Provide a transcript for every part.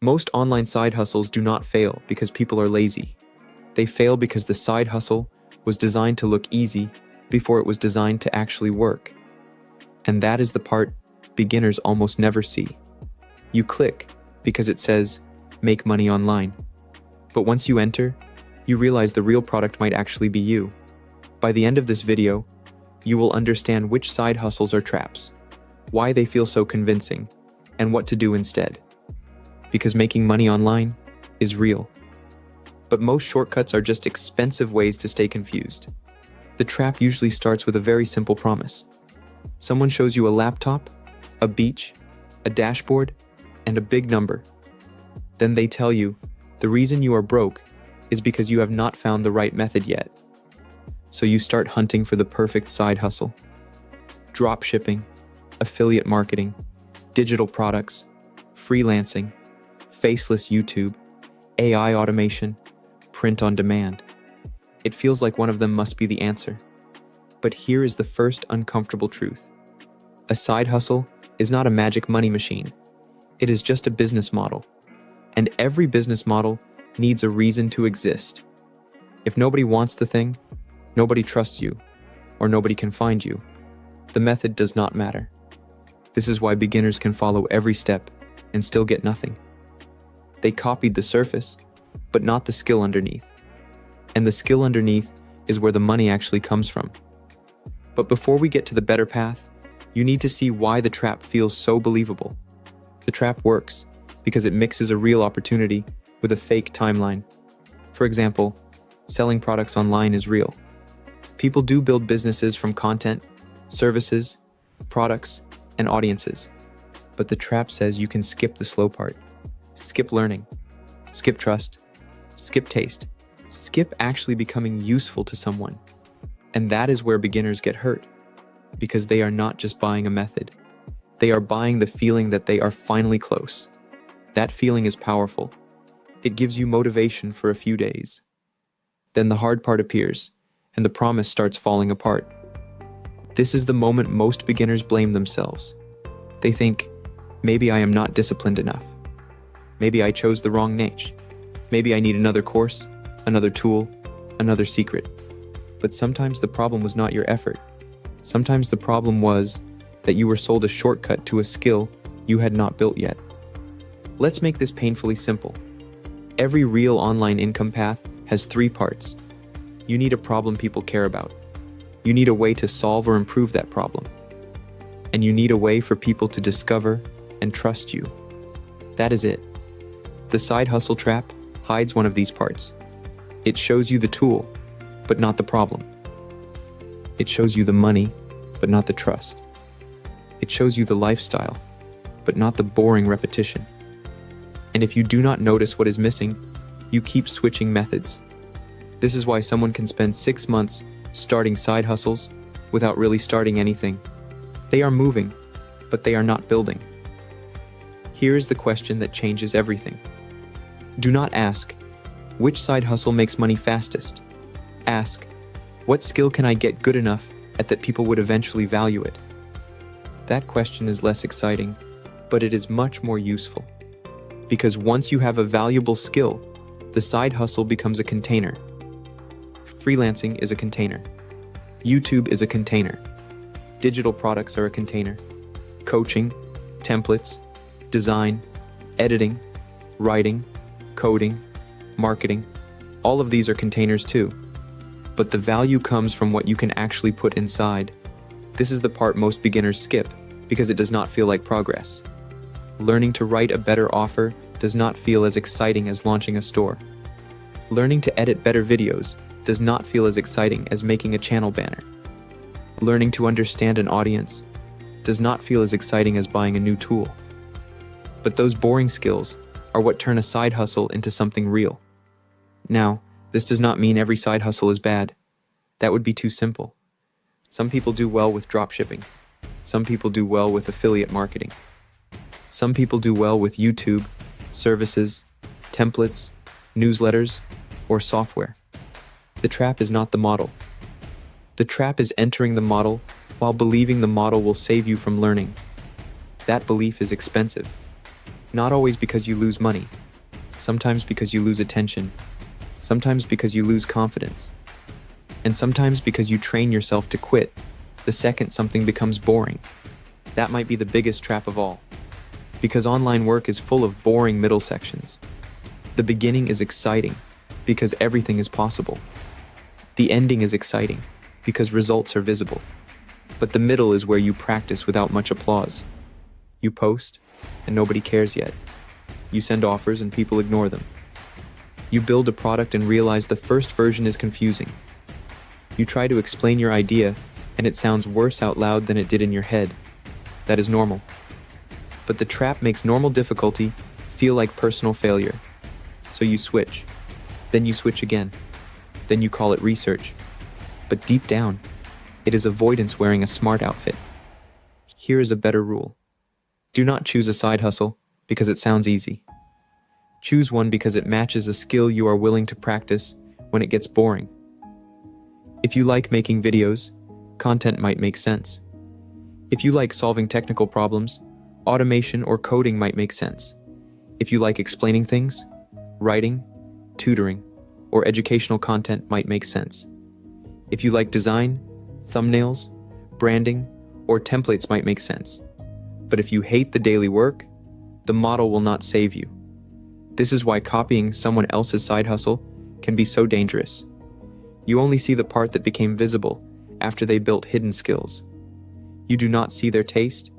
Most online side hustles do not fail because people are lazy. They fail because the side hustle was designed to look easy before it was designed to actually work. And that is the part beginners almost never see. You click because it says, make money online. But once you enter, you realize the real product might actually be you. By the end of this video, you will understand which side hustles are traps, why they feel so convincing, and what to do instead. Because making money online is real. But most shortcuts are just expensive ways to stay confused. The trap usually starts with a very simple promise. Someone shows you a laptop, a beach, a dashboard, and a big number. Then they tell you, the reason you are broke is because you have not found the right method yet. So you start hunting for the perfect side hustle. Drop shipping, affiliate marketing, digital products, freelancing, faceless YouTube, AI automation, print on demand. It feels like one of them must be the answer. But here is the first uncomfortable truth. A side hustle is not a magic money machine. It is just a business model. And every business model needs a reason to exist. If nobody wants the thing, nobody trusts you, or nobody can find you, the method does not matter. This is why beginners can follow every step and still get nothing. They copied the surface, but not the skill underneath. And the skill underneath is where the money actually comes from. But before we get to the better path, you need to see why the trap feels so believable. The trap works because it mixes a real opportunity with a fake timeline. For example, selling products online is real. People do build businesses from content, services, products, and audiences. But the trap says you can skip the slow part. Skip learning, skip trust, skip taste, skip actually becoming useful to someone. And that is where beginners get hurt, because they are not just buying a method. They are buying the feeling that they are finally close. That feeling is powerful. It gives you motivation for a few days. Then the hard part appears, and the promise starts falling apart. This is the moment most beginners blame themselves. They think, maybe I am not disciplined enough. Maybe I chose the wrong niche. Maybe I need another course, another tool, another secret. But sometimes the problem was not your effort. Sometimes the problem was that you were sold a shortcut to a skill you had not built yet. Let's make this painfully simple. Every real online income path has 3 parts. You need a problem people care about. You need a way to solve or improve that problem. And you need a way for people to discover and trust you. That is it. The side hustle trap hides one of these parts. It shows you the tool, but not the problem. It shows you the money, but not the trust. It shows you the lifestyle, but not the boring repetition. And if you do not notice what is missing, you keep switching methods. This is why someone can spend 6 months starting side hustles without really starting anything. They are moving, but they are not building. Here is the question that changes everything. Do not ask, which side hustle makes money fastest? Ask, what skill can I get good enough at that people would eventually value it? That question is less exciting, but it is much more useful. Because once you have a valuable skill, the side hustle becomes a container. Freelancing is a container. YouTube is a container. Digital products are a container. Coaching, templates, design, editing, writing, coding, marketing, all of these are containers too. But the value comes from what you can actually put inside. This is the part most beginners skip because it does not feel like progress. Learning to write a better offer does not feel as exciting as launching a store. Learning to edit better videos does not feel as exciting as making a channel banner. Learning to understand an audience does not feel as exciting as buying a new tool. But those boring skills are what turn a side hustle into something real. Now, this does not mean every side hustle is bad. That would be too simple. Some people do well with dropshipping. Some people do well with affiliate marketing. Some people do well with YouTube, services, templates, newsletters, or software. The trap is not the model. The trap is entering the model while believing the model will save you from learning. That belief is expensive. Not always because you lose money, sometimes because you lose attention, sometimes because you lose confidence, and sometimes because you train yourself to quit the second something becomes boring. That might be the biggest trap of all, because online work is full of boring middle sections. The beginning is exciting because everything is possible. The ending is exciting because results are visible. But the middle is where you practice without much applause. You post, and nobody cares yet. You send offers and people ignore them. You build a product and realize the first version is confusing. You try to explain your idea, and it sounds worse out loud than it did in your head. That is normal. But the trap makes normal difficulty feel like personal failure. So you switch. Then you switch again. Then you call it research. But deep down, it is avoidance wearing a smart outfit. Here is a better rule. Do not choose a side hustle because it sounds easy. Choose one because it matches a skill you are willing to practice when it gets boring. If you like making videos, content might make sense. If you like solving technical problems, automation or coding might make sense. If you like explaining things, writing, tutoring, or educational content might make sense. If you like design, thumbnails, branding, or templates might make sense. But if you hate the daily work, the model will not save you. This is why copying someone else's side hustle can be so dangerous. You only see the part that became visible after they built hidden skills. You do not see their taste.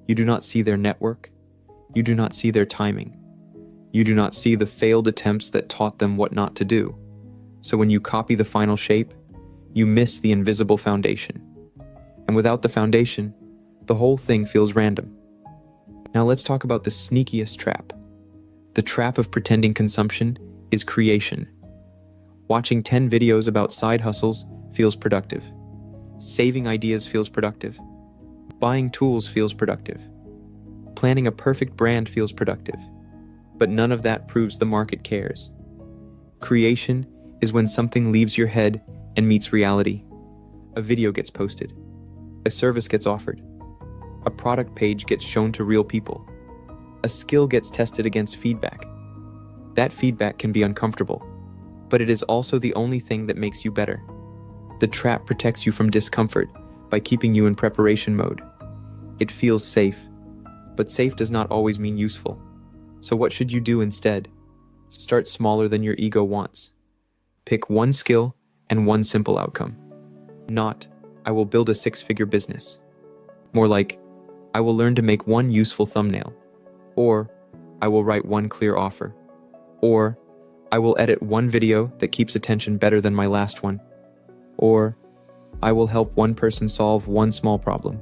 You do not see their network. You do not see their timing. You do not see the failed attempts that taught them what not to do. So when you copy the final shape, you miss the invisible foundation. And without the foundation, the whole thing feels random. Now let's talk about the sneakiest trap. The trap of pretending consumption is creation. Watching 10 videos about side hustles feels productive. Saving ideas feels productive. Buying tools feels productive. Planning a perfect brand feels productive. But none of that proves the market cares. Creation is when something leaves your head and meets reality. A video gets posted. A service gets offered. A product page gets shown to real people. A skill gets tested against feedback. That feedback can be uncomfortable, but it is also the only thing that makes you better. The trap protects you from discomfort by keeping you in preparation mode. It feels safe, but safe does not always mean useful. So what should you do instead? Start smaller than your ego wants. Pick one skill and one simple outcome. Not, I will build a 6-figure business. More like, I will learn to make one useful thumbnail. Or, I will write one clear offer. Or, I will edit one video that keeps attention better than my last one. Or, I will help one person solve one small problem.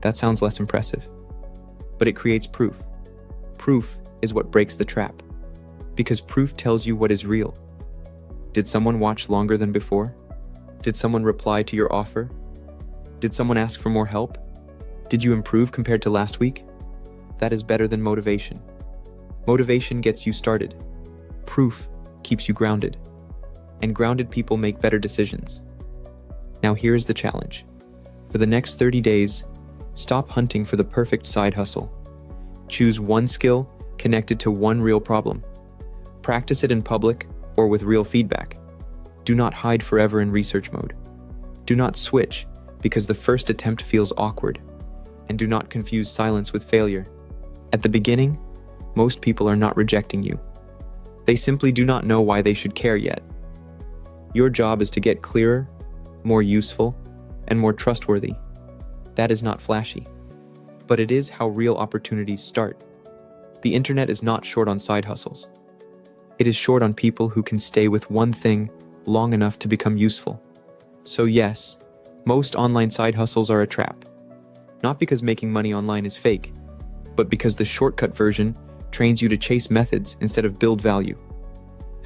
That sounds less impressive, but it creates proof. Proof is what breaks the trap, because proof tells you what is real. Did someone watch longer than before? Did someone reply to your offer? Did someone ask for more help? Did you improve compared to last week? That is better than motivation. Motivation gets you started. Proof keeps you grounded. And grounded people make better decisions. Now here's the challenge. For the next 30 days, stop hunting for the perfect side hustle. Choose one skill connected to one real problem. Practice it in public or with real feedback. Do not hide forever in research mode. Do not switch because the first attempt feels awkward. And do not confuse silence with failure. At the beginning, most people are not rejecting you. They simply do not know why they should care yet. Your job is to get clearer, more useful, and more trustworthy. That is not flashy, but it is how real opportunities start. The internet is not short on side hustles. It is short on people who can stay with one thing long enough to become useful. So yes, most online side hustles are a trap. Not because making money online is fake, but because the shortcut version trains you to chase methods instead of build value.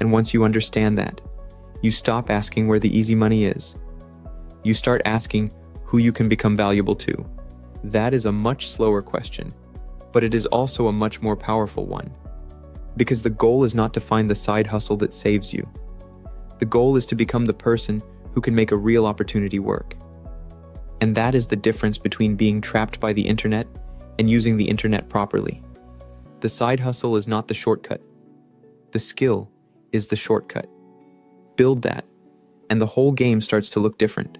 And once you understand that, you stop asking where the easy money is. You start asking who you can become valuable to. That is a much slower question, but it is also a much more powerful one. Because the goal is not to find the side hustle that saves you. The goal is to become the person who can make a real opportunity work. And that is the difference between being trapped by the internet and using the internet properly. The side hustle is not the shortcut. The skill is the shortcut. Build that, and the whole game starts to look different.